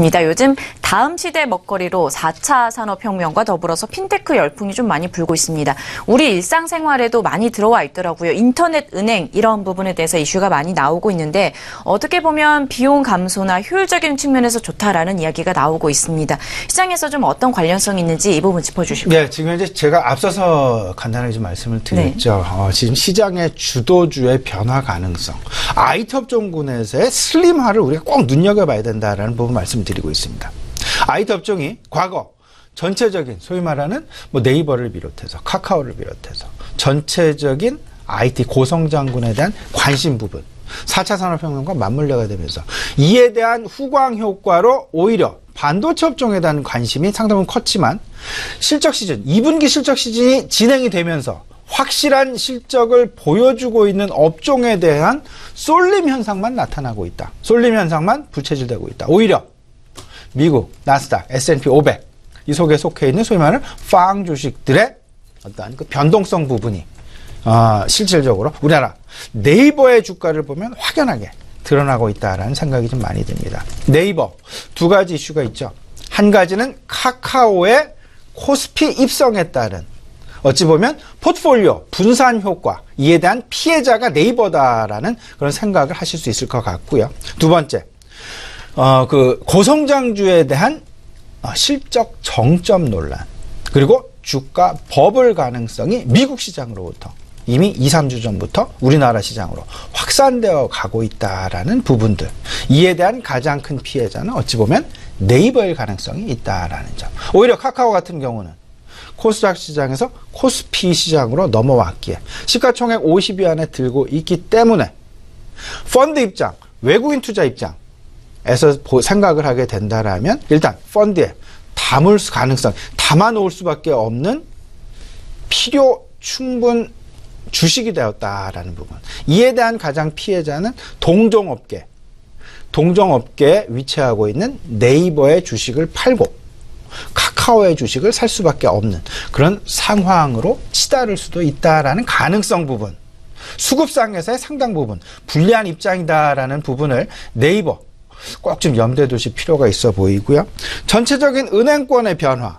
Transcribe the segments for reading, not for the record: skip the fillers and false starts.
요즘 다음 시대 먹거리로 4차 산업혁명과 더불어서 핀테크 열풍이 좀 많이 불고 있습니다. 우리 일상생활에도 많이 들어와 있더라고요. 인터넷 은행 이런 부분에 대해서 이슈가 많이 나오고 있는데 어떻게 보면 비용 감소나 효율적인 측면에서 좋다라는 이야기가 나오고 있습니다. 시장에서 좀 어떤 관련성이 있는지 이 부분 짚어주시고. 네, 지금 이제 제가 앞서서 간단하게 좀 말씀을 드렸죠. 네. 지금 시장의 주도주의 변화 가능성, IT 업종군에서의 슬림화를 우리가 꼭 눈여겨봐야 된다라는 부분 말씀드리고 있습니다. IT 업종이 과거 전체적인 소위 말하는 뭐 네이버를 비롯해서 카카오를 비롯해서 전체적인 IT 고성장군에 대한 관심 부분, 4차 산업혁명과 맞물려가 되면서 이에 대한 후광 효과로 오히려 반도체 업종에 대한 관심이 상당히 컸지만 실적 시즌, 2분기 실적 시즌이 진행이 되면서 확실한 실적을 보여주고 있는 업종에 대한 쏠림 현상만 나타나고 있다. 쏠림 현상만 부채질되고 있다. 오히려 미국, 나스닥, S&P 500 이 속에 속해 있는 소위 말하는 팡 주식들의 어떤 그 변동성 부분이 실질적으로 우리나라 네이버의 주가를 보면 확연하게 드러나고 있다라는 생각이 좀 많이 듭니다. 네이버 두 가지 이슈가 있죠. 한 가지는 카카오의 코스피 입성에 따른 어찌 보면 포트폴리오 분산 효과, 이에 대한 피해자가 네이버다라는 그런 생각을 하실 수 있을 것 같고요. 두 번째, 그 고성장주에 대한 실적 정점 논란, 그리고 주가 버블 가능성이 미국 시장으로부터 이미 2, 3주 전부터 우리나라 시장으로 확산되어 가고 있다라는 부분들, 이에 대한 가장 큰 피해자는 어찌 보면 네이버일 가능성이 있다라는 점. 오히려 카카오 같은 경우는 코스닥 시장에서 코스피 시장으로 넘어왔기에 시가총액 50위 안에 들고 있기 때문에 펀드 입장, 외국인 투자 입장에서 생각을 하게 된다라면 일단 펀드에 담을 가능성, 담아놓을 수밖에 없는 필요 충분 주식이 되었다라는 부분. 이에 대한 가장 피해자는 동종업계에 위치하고 있는 네이버의 주식을 팔고 카카오의 주식을 살 수밖에 없는 그런 상황으로 치달을 수도 있다라는 가능성 부분, 수급상에서의 상당 부분 불리한 입장이다라는 부분을 네이버 꼭 좀 염두에 두실 필요가 있어 보이고요. 전체적인 은행권의 변화,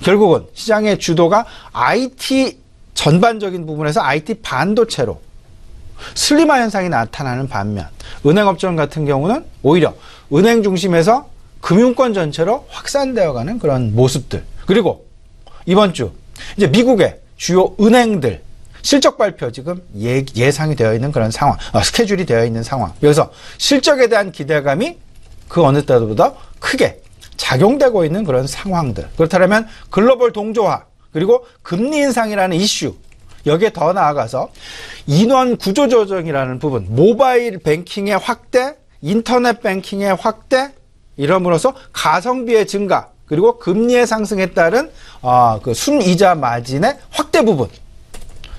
결국은 시장의 주도가 IT 전반적인 부분에서 IT 반도체로 슬림화 현상이 나타나는 반면 은행업종 같은 경우는 오히려 은행 중심에서 금융권 전체로 확산되어가는 그런 모습들. 그리고 이번 주 이제 미국의 주요 은행들 실적 발표 지금 예상이 되어 있는 그런 상황, 스케줄이 되어 있는 상황. 여기서 실적에 대한 기대감이 그 어느 때보다 크게 작용되고 있는 그런 상황들. 그렇다면 글로벌 동조화 그리고 금리 인상이라는 이슈, 여기에 더 나아가서 인원 구조 조정이라는 부분, 모바일 뱅킹의 확대, 인터넷 뱅킹의 확대, 이러므로써 가성비의 증가, 그리고 금리의 상승에 따른 그 순이자 마진의 확대 부분,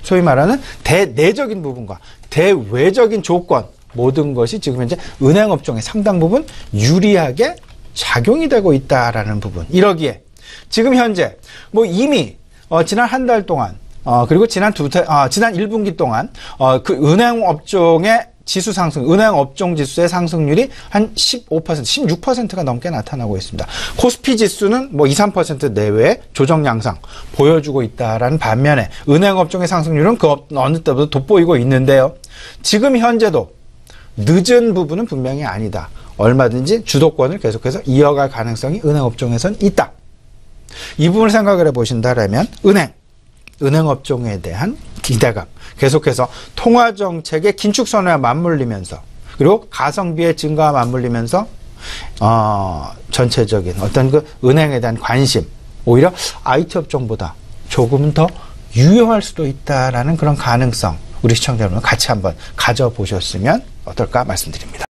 소위 말하는 대내적인 부분과 대외적인 조건, 모든 것이 지금 현재 은행업종의 상당 부분 유리하게 작용이 되고 있다라는 부분. 이러기에 지금 현재 뭐 이미 지난 한 달 동안 그리고 지난 1분기 동안 그 은행업종의 지수 상승, 은행업종 지수의 상승률이 한 15%, 16%가 넘게 나타나고 있습니다. 코스피 지수는 뭐 2, 3% 내외의 조정 양상 보여주고 있다라는 반면에 은행업종의 상승률은 그 어느 때보다 돋보이고 있는데요. 지금 현재도 늦은 부분은 분명히 아니다. 얼마든지 주도권을 계속해서 이어갈 가능성이 은행업종에선 있다. 이 부분을 생각을 해보신다면 은행업종에 대한 기대감, 계속해서 통화정책의 긴축선언에 맞물리면서 그리고 가성비의 증가와 맞물리면서 전체적인 어떤 그 은행에 대한 관심, 오히려 IT 업종보다 조금은 더 유효할 수도 있다라는 그런 가능성, 우리 시청자 여러분 같이 한번 가져보셨으면 어떨까 말씀드립니다.